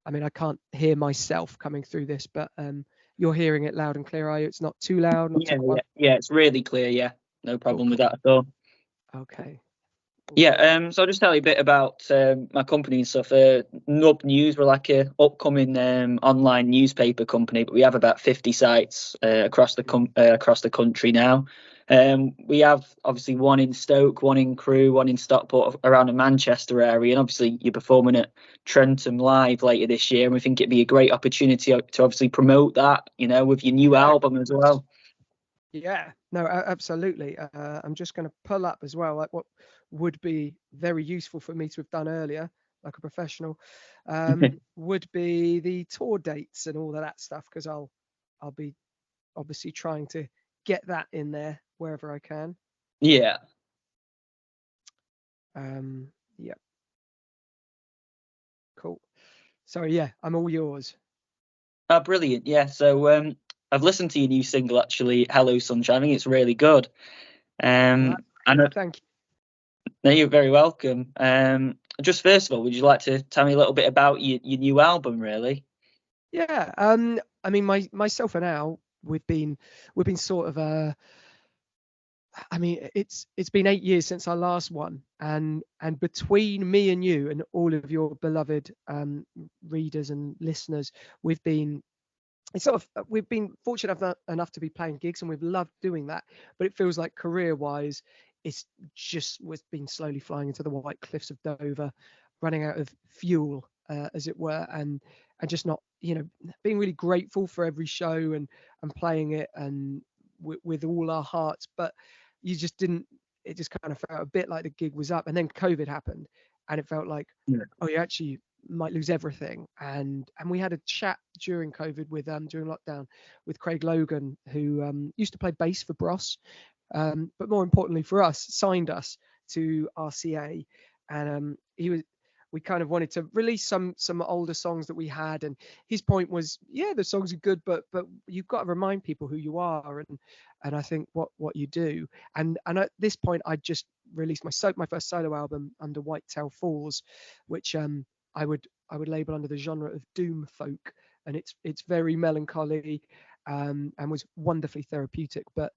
I mean, I can't hear myself coming through this, but you're hearing it loud and clear, are you? It's not too loud, not too quiet? Yeah, it's really clear. Yeah, no problem with that at all. Okay. Yeah, so I'll just tell you a bit about my company and stuff. Nub News, we're like a upcoming online newspaper company, but we have about 50 sites across the country now. We have obviously one in Stoke, one in Crewe, one in Stockport, around the Manchester area, and obviously you're performing at Trentham Live later this year, and we think it'd be a great opportunity to obviously promote that, with your new album as well. Yeah, no, absolutely. I'm just going to pull up as well, like what would be very useful for me to have done earlier, like a professional, would be the tour dates and all of that stuff, because I'll be obviously trying to get that in there wherever I can. Yeah. Yeah. Cool. So yeah, I'm all yours. Oh, brilliant. Yeah. So I've listened to your new single, actually, Hello Sunshine. I think it's really good. Thank you. No, you're very welcome. Just first of all, would you like to tell me a little bit about your new album, really? Yeah. I mean, myself and Al, we've been sort of I mean, it's been 8 years since our last one, and between me and you and all of your beloved readers and listeners, we've been fortunate enough to be playing gigs, and we've loved doing that. But it feels like career-wise, it's just we've been slowly flying into the white cliffs of Dover, running out of fuel, as it were, and just not, being really grateful for every show and playing it and with all our hearts. But you just didn't. It just kind of felt a bit like the gig was up, and then COVID happened, and it felt like, oh, you actually might lose everything. And we had a chat during COVID with during lockdown with Craig Logan, who used to play bass for Bros, but more importantly for us, signed us to RCA, and we kind of wanted to release some older songs that we had, and his point was, yeah, the songs are good, but you've got to remind people who you are, and I think what you do. And at this point, I just released my first solo album under Whitetail Falls, which I would label under the genre of doom folk, and it's very melancholy, and was wonderfully therapeutic. But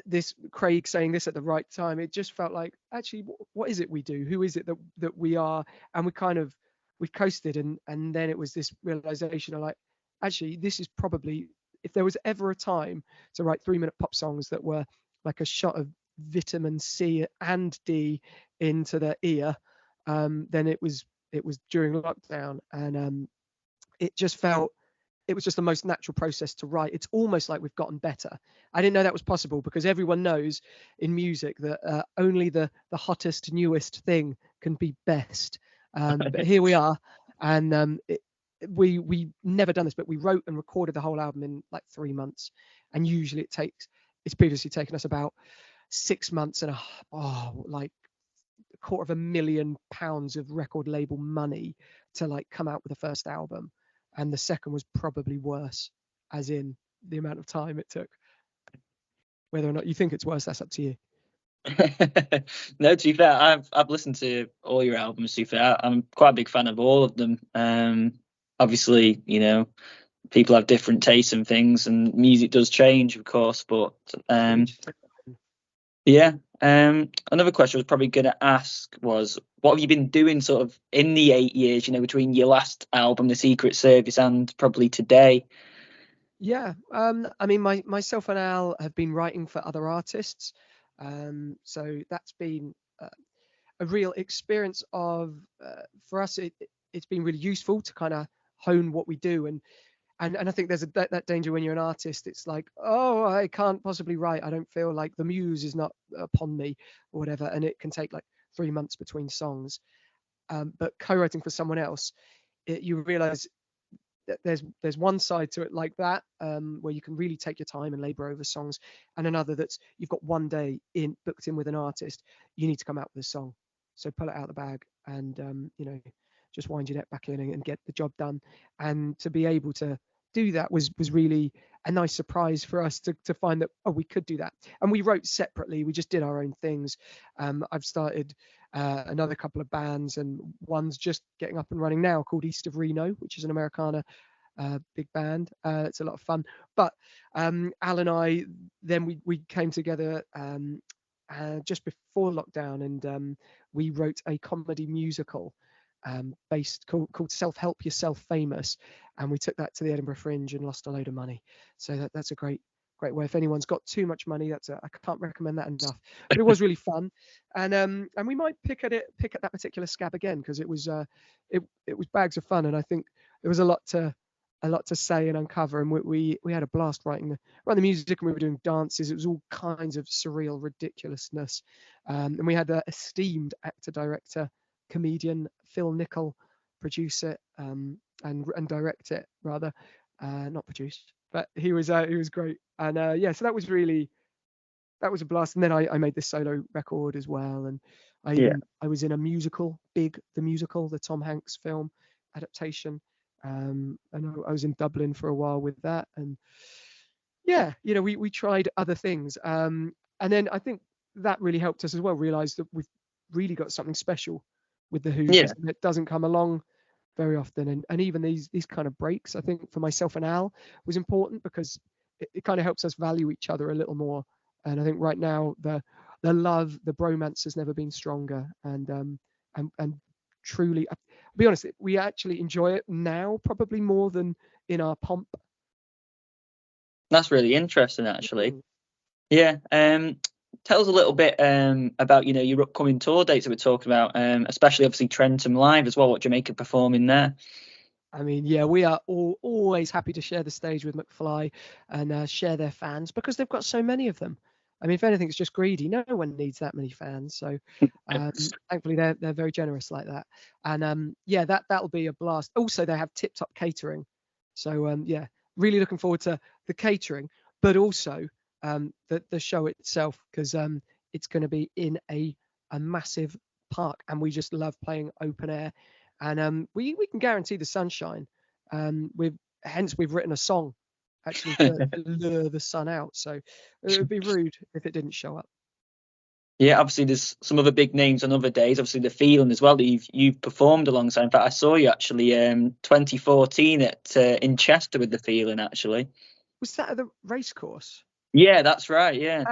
this Craig saying this at the right time, it just felt like, actually, what is it we do? Who is it that we are? And we coasted, and then it was this realization of like, actually, this is probably, if there was ever a time to write 3-minute pop songs that were like a shot of vitamin C and D into the ear, then it was during lockdown, and it just felt, it was just the most natural process to write. It's almost like we've gotten better. I didn't know that was possible, because everyone knows in music that only the hottest, newest thing can be best. But here we are, and we never done this, but we wrote and recorded the whole album in like 3 months, and usually it's previously taken us about 6 months and like £250,000 of record label money to like come out with the first album, and the second was probably worse, as in the amount of time it took. Whether or not you think it's worse, that's up to you. No, to be fair, I've listened to all your albums. To be fair, I'm quite a big fan of all of them. Obviously, people have different tastes and things, and music does change, of course. But yeah. Another question I was probably going to ask was, what have you been doing sort of in the 8 years, between your last album, The Secret Service, and probably today? Yeah, I mean, myself and Al have been writing for other artists, so that's been a real experience of, for us, it's been really useful to kind of hone what we do, and I think there's that danger when you're an artist. It's like, oh, I can't possibly write. I don't feel like the muse is not upon me or whatever. And it can take like 3 months between songs. But co-writing for someone else, you realize that there's one side to it like that, where you can really take your time and labor over songs, and another that's, you've got one day booked in with an artist. You need to come out with a song. So pull it out of the bag and, just wind your neck back in and get the job done. And to be able to do that was really a nice surprise for us to find that, oh, we could do that. And we wrote separately. We just did our own things. I've started another couple of bands, and one's just getting up and running now called East of Reno, which is an Americana big band. It's a lot of fun. But Al and I, then we came together just before lockdown, and we wrote a comedy musical based called Self Help Yourself Famous, and we took that to the Edinburgh Fringe and lost a load of money. So that's a great way. If anyone's got too much money, I can't recommend that enough. But it was really fun, and we might pick at that particular scab again, because it was bags of fun, and I think there was a lot to say and uncover, and we had a blast writing the music, and we were doing dances. It was all kinds of surreal ridiculousness, and we had the esteemed actor, director, comedian Phil Nicol produce it, and direct it rather, not produce, but he was great, and so that was a blast. And then I made this solo record as well, and I was in a musical, the musical, the Tom Hanks film adaptation. And I was in Dublin for a while with that, and we tried other things, and then I think that really helped us as well realize that we've really got something special with the Hoosiers, and it doesn't come along very often, and even these kind of breaks, I think for myself and Al, was important, because it kind of helps us value each other a little more. And I think right now the love, the bromance has never been stronger, and truly, I'll be honest, we actually enjoy it now probably more than in our pomp. That's really interesting, actually. Mm. Yeah. Tell us a little bit about your upcoming tour dates that we're talking about, especially obviously Trentham Live as well. What Jamaica performing there? I mean, yeah, we are always happy to share the stage with McFly and share their fans, because they've got so many of them. I mean, if anything, it's just greedy. No one needs that many fans. So thankfully, they're very generous like that. And that'll be a blast. Also, they have tip-top catering. So really looking forward to the catering, but also the show itself, because it's going to be in a massive park, and we just love playing open air. And we can guarantee the sunshine. We've written a song actually to lure the sun out. So it would be rude if it didn't show up. Yeah, obviously there's some other big names on other days. Obviously the Feeling as well that you've performed alongside. In fact, I saw you actually 2014 in Chester with the Feeling actually. Was that at the race course? Yeah, that's right. Yeah.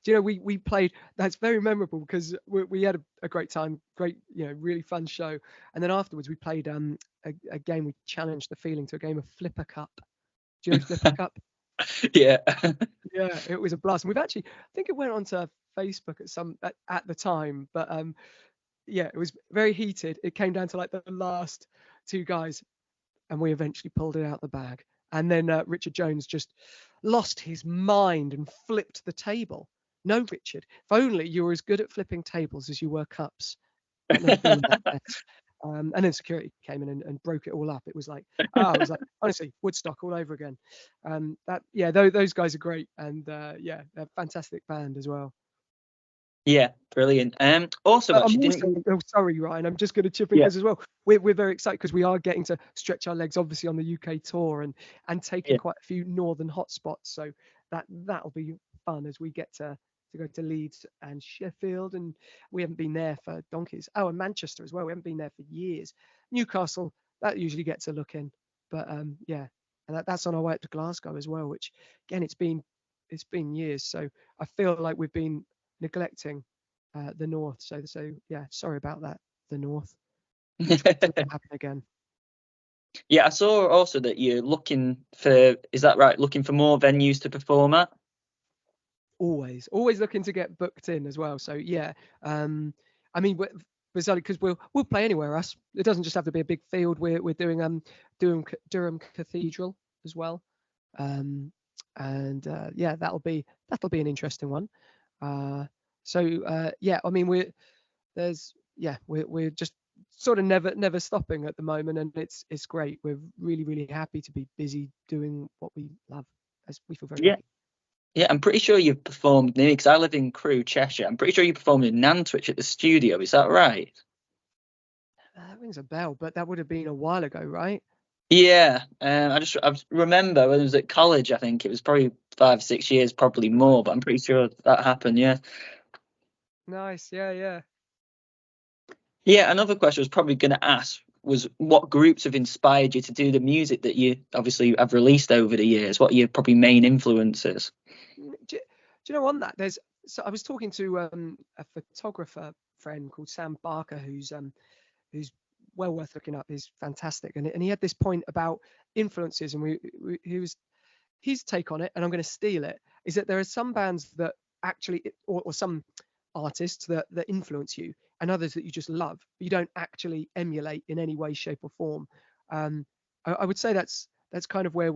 Do you know, we played, that's very memorable, because we had a great time, great, really fun show. And then afterwards we played a game. We challenged the Feeling to a game of Flipper Cup. Do you know Flipper Cup? Yeah. Yeah, it was a blast. And we've actually, I think it went onto Facebook at the time, but it was very heated. It came down to like the last two guys, and we eventually pulled it out the bag. And then Richard Jones just lost his mind and flipped the table. No, Richard, if only you were as good at flipping tables as you were cups. And then security came in and broke it all up. It was like honestly, Woodstock all over again. Those guys are great, and they're a fantastic band as well. Yeah, brilliant. Also, sorry, Ryan, I'm just going to chip in this as well. We're very excited, because we are getting to stretch our legs, obviously, on the UK tour and taking quite a few northern hotspots. So that'll be fun as we get to go to Leeds and Sheffield, and we haven't been there for donkeys. Oh, and Manchester as well. We haven't been there for years. Newcastle, that usually gets a look in, but and that's on our way up to Glasgow as well. Which again, it's been years, so I feel like we've been neglecting the north. So sorry about that, the north. It'll happen again. Yeah, I saw also that you're looking for, is that right? Looking for more venues to perform at? Always looking to get booked in as well. So I mean, bizarrely, because we'll play anywhere. It doesn't just have to be a big field. We're doing Durham Cathedral as well, and that'll be an interesting one. I mean, we're just sort of never stopping at the moment, and it's great. We're really happy to be busy doing what we love, as we feel very lucky. Yeah, I'm pretty sure you've performed near, because I live in Crewe, Cheshire. I'm pretty sure you performed in Nantwich at the studio. Is that right? That rings a bell, but that would have been a while ago, right? Yeah, I remember when I was at college. I think it was probably 5 or 6 years, probably more, but I'm pretty sure that happened. Yeah. Nice. Yeah. Yeah, another question I was probably going to ask was what groups have inspired you to do the music that you obviously have released over the years? What are your probably main influences? Do you know on that? So I was talking to a photographer friend called Sam Barker, who's well worth looking up. He's fantastic, and he had this point about influences, and he was his take on it, and I'm going to steal it, is that there are some bands that actually, or some artists that influence you, and others that you just love, but you don't actually emulate in any way, shape, or form. I would say that's kind of where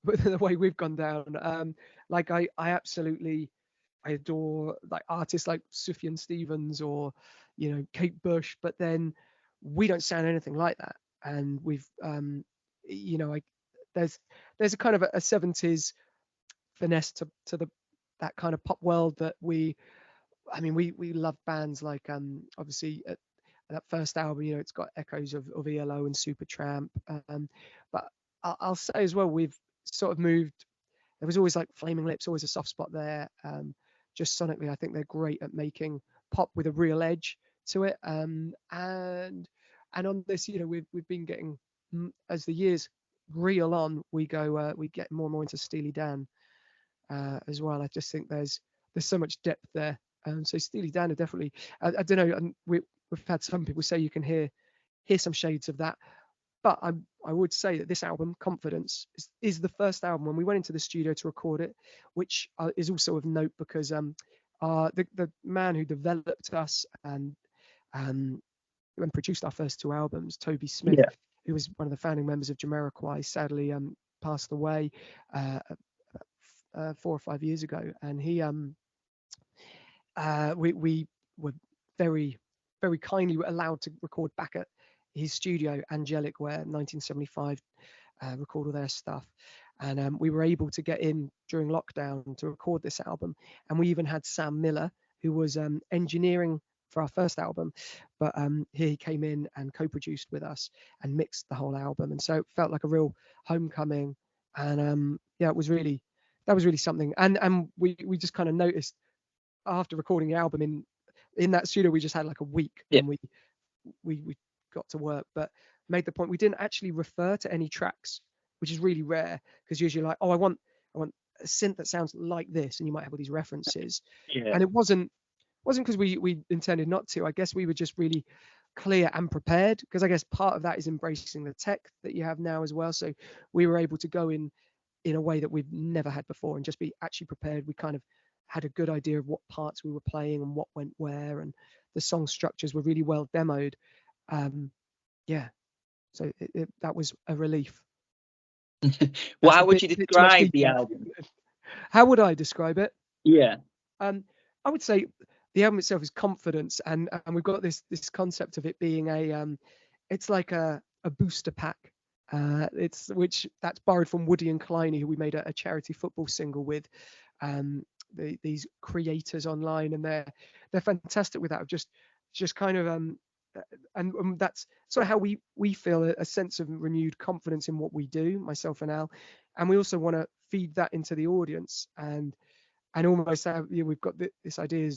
the way we've gone down. Like I absolutely I adore like artists like Sufjan Stevens or Kate Bush, but then we don't sound anything like that. And we've I there's a kind of a 70s finesse to that kind of pop world that we love bands like obviously at that first album, it's got echoes of ELO and Supertramp. But I'll say as well, we've sort of moved. There was always like Flaming Lips, always a soft spot there. Just sonically, I think they're great at making pop with a real edge to it. And on this, we've been getting, as the years reel on, we get more and more into Steely Dan as well. I just think there's so much depth there. So Steely Dan are definitely. I don't know. And we've had some people say you can hear some shades of that. But I would say that this album, Confidence, is the first album when we went into the studio to record it, which is also of note because the man who developed us and produced our first two albums, Toby Smith, Yeah. who was one of the founding members of Jamiroquai, sadly passed away 4 or 5 years ago, and he we were very very kindly allowed to record back at his studio, Angelic, where 1975 record all their stuff. And we were able to get in during lockdown to record this album. And we even had Sam Miller, who was engineering for our first album, but he came in and co-produced with us and mixed the whole album. And so it felt like a real homecoming. And yeah, that was really something. And we just kind of noticed after recording the album in that studio, we just had like a week, Yeah. and we got to work, but made the point we didn't actually refer to any tracks, which is really rare, because usually like, oh, I want a synth that sounds like this, and you might have all these references. Yeah. And it wasn't because we intended not to. I guess we were just really clear and prepared, because I guess part of that is embracing the tech that you have now as well. So we were able to go in a way that we've never had before and just be actually prepared. We kind of had a good idea of what parts we were playing and what went where, and the song structures were really well demoed. Yeah, so that was a relief. Well, That's how a would you bit too much describe the detail. album? How would I describe it? Yeah. I would say the album itself is confidence, and we've got this concept of it being it's like a booster pack. That's borrowed from Woody and Kleiny, who we made a charity football single with. These creators online, and they're fantastic with that. Of just kind of and that's sort of how we feel a sense of renewed confidence in what we do, myself and Al, and we also want to feed that into the audience, and almost have, we've got this idea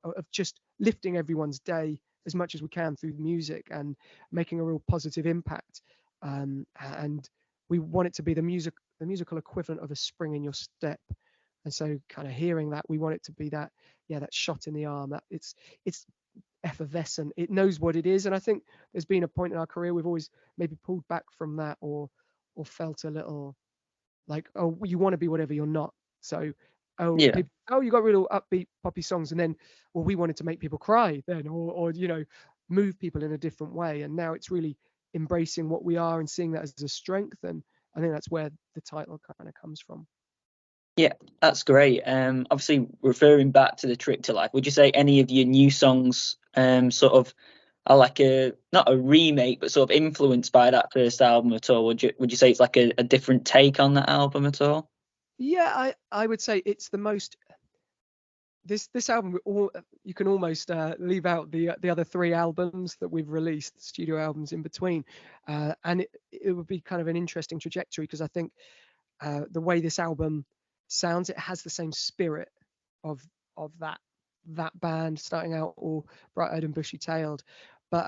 of just lifting everyone's day as much as we can through music and making a real positive impact. And we want it to be the musical equivalent of a spring in your step. And so kind of hearing that, we want it to be that shot in the arm, that it's effervescent, it knows what it is. And I think there's been a point in our career we've always maybe pulled back from that, or felt a little like, oh, you want to be whatever you're not. So Yeah. you got real upbeat poppy songs, and then, well, we wanted to make people cry then, or move people in a different way. And now it's really embracing what we are and seeing that as a strength. And I think that's where the title kind of comes from. Yeah, that's great. Obviously, referring back to the Trick to Life, would you say any of your new songs sort of are like not a remake, but sort of influenced by that first album at all? Would you say it's like a different take on that album at all? Yeah, I would say it's the most. This album, you can almost leave out the other three albums that we've released, studio albums in between, and it would be kind of an interesting trajectory, because I think the way this album sounds, it has the same spirit of that band starting out all bright-eyed and bushy-tailed, But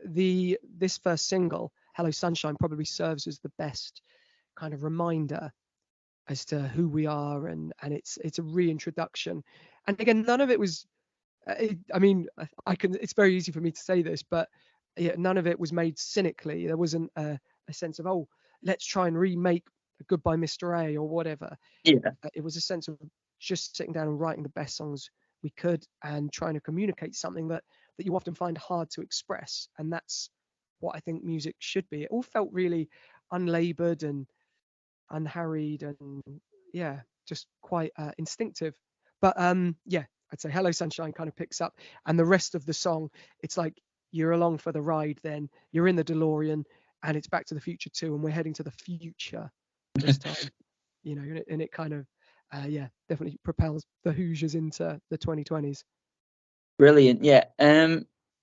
this first single, Hello Sunshine, probably serves as the best kind of reminder as to who we are, and it's a reintroduction. And again, none of it was. I mean, I can. It's very easy for me to say this, but yeah, none of it was made cynically. There wasn't a sense of, oh, let's try and remake Goodbye Mr. A or whatever. Yeah. It was a sense of just sitting down and writing the best songs we could and trying to communicate something that you often find hard to express. And that's what I think music should be. It all felt really unlabored and unharried and yeah, just quite instinctive. But yeah, I'd say Hello Sunshine kind of picks up, and the rest of the song, it's like you're along for the ride. Then you're in the DeLorean, and it's Back to the Future too, and we're heading to the future this time. And it kind of yeah, definitely propels the Hoosiers into the 2020s. Brilliant. Yeah.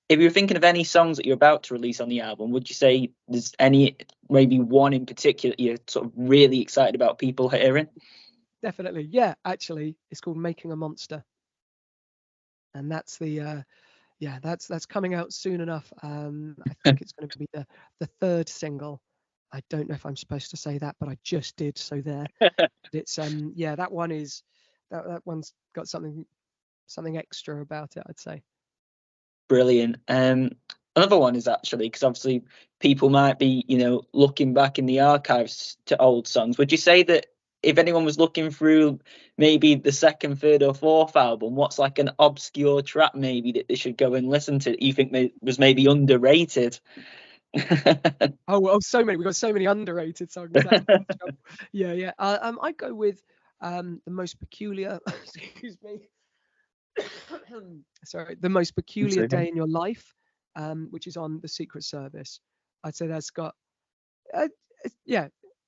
If you're thinking of any songs that you're about to release on the album, would you say there's any, maybe one in particular you're sort of really excited about people hearing? Definitely, yeah. Actually, it's called Making a Monster, and that's the yeah, that's coming out soon enough. I think it's going to be the third single. I don't know if I'm supposed to say that, but I just did. So there. It's yeah, that one is that one's got something extra about it, I'd say. Brilliant. Another one is actually, because obviously people might be, looking back in the archives to old songs. Would you say that if anyone was looking through maybe the second, third, or fourth album, what's like an obscure track maybe that they should go and listen to that you think was maybe underrated? Oh well, so many. We've got so many underrated songs. Yeah, yeah. I'd go with the most peculiar. Excuse me. Sorry, the most peculiar day in your life, which is on the Secret Service. I'd say that's got, yeah,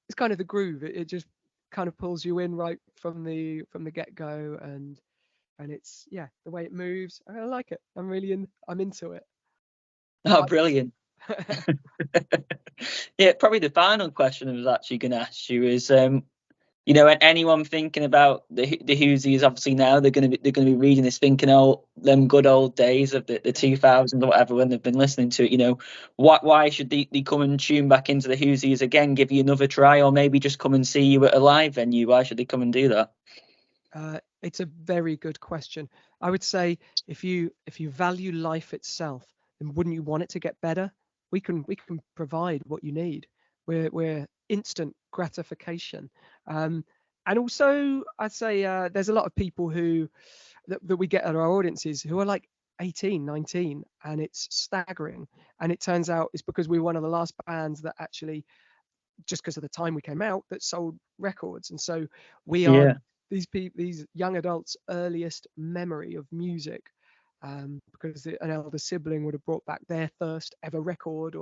it's kind of the groove. It just kind of pulls you in right from the get go, and it's yeah, the way it moves. I like it. I'm into it. Oh, brilliant. Yeah, probably the final question I was actually going to ask you is, anyone thinking about the Hoosiers, obviously now they're going to be reading this, thinking, oh, them good old days of the 2000s or whatever, when they've been listening to it. Why should they come and tune back into the Hoosiers again, give you another try, or maybe just come and see you at a live venue? Why should they come and do that? It's a very good question. I would say if you value life itself, then wouldn't you want it to get better? We can provide what you need. We're instant gratification, and also I'd say there's a lot of people that we get at our audiences who are like 18, 19, and it's staggering. And it turns out it's because we were one of the last bands that actually, just because of the time we came out, that sold records, and so we are these young adults' earliest memory of music, because an elder sibling would have brought back their first ever record,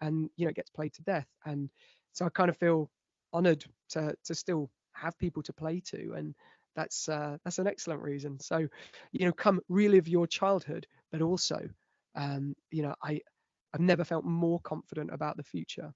and it gets played to death. And so I kind of feel honoured to still have people to play to, and that's an excellent reason. So come relive your childhood, but also I've never felt more confident about the future.